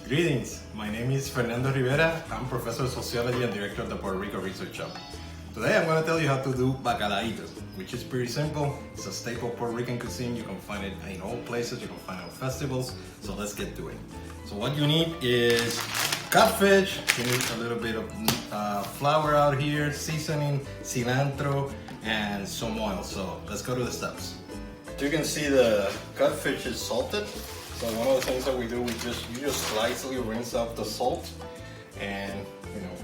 Greetings, my name is Fernando Rivera. I'm Professor of Sociology and Director of the Puerto Rico Research Hub. Today I'm going to tell you how to do bacalaitos, which is pretty simple. It's a staple Puerto Rican cuisine. You can find it in all places, you can find it on festivals, so let's get to it. So what you need is catfish, you need a little bit of flour out here, seasoning, cilantro, and some oil. So let's go to the steps. You can see the catfish is salted. So one of the things that we do, you just slightly rinse out the salt, and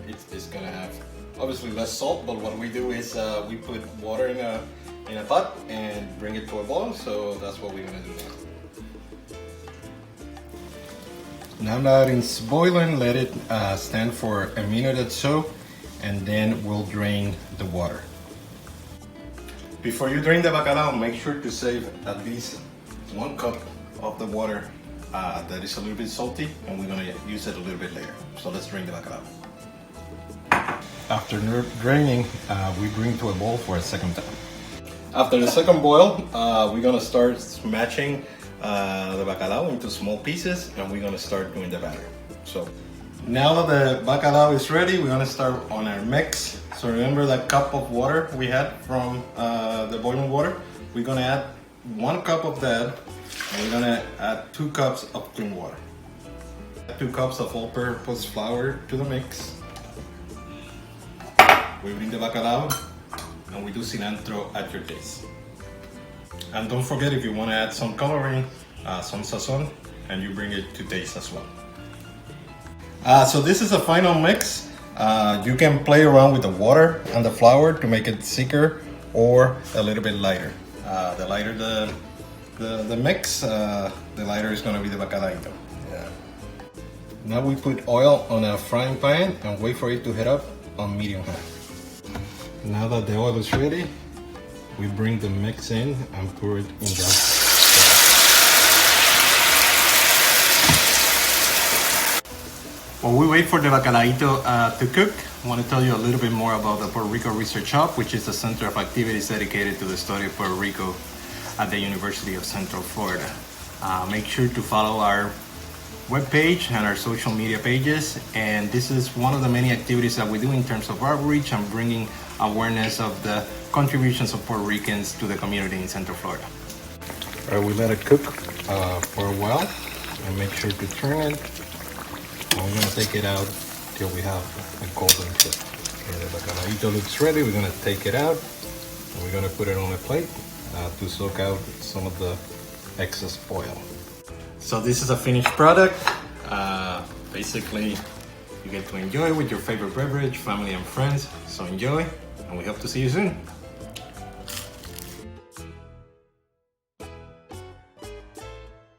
it's gonna have obviously less salt. But what we do is we put water in a pot and bring it to a boil. So that's what we're gonna do now. Now that it's boiling, let it stand for a minute or so, and then we'll drain the water. Before you drain the bacalao, make sure to save at least 1 cup of the water that is a little bit salty, and we're gonna use it a little bit later. So let's drain the bacalao. After draining, we bring to a boil for a second time. After the second boil, we're gonna start smashing the bacalao into small pieces, and we're gonna start doing the batter. So now that the bacalao is ready, we're gonna start on our mix. So remember that cup of water we had from the boiling water? We're gonna add 1 cup of that, and we're gonna add 2 cups of clean water. 2 cups of all-purpose flour to the mix. We bring the bacalao, and we do cilantro at your taste. And don't forget, if you want to add some coloring, some sazon, and you bring it to taste as well. So this is a final mix. You can play around with the water and the flour to make it thicker or a little bit lighter. The lighter the mix, the lighter is going to be the bacalaito. Yeah. Now we put oil on a frying pan and wait for it to heat up on medium high. Now that the oil is ready, we bring the mix in and pour it in the oil. While we wait for the bacalaito to cook, I want to tell you a little bit more about the Puerto Rico Research Hub, which is a center of activities dedicated to the study of Puerto Rico at the University of Central Florida. Make sure to follow our webpage and our social media pages, and this is one of the many activities that we do in terms of outreach and bringing awareness of the contributions of Puerto Ricans to the community in Central Florida. All right, we let it cook for a while, and make sure to turn it. And we're gonna take it out till we have a golden tip. Okay, the bacalaito looks ready. We're gonna take it out, and we're gonna put it on a plate to soak out some of the excess oil. So this is a finished product. Basically, you get to enjoy with your favorite beverage, family and friends. So enjoy, and we hope to see you soon.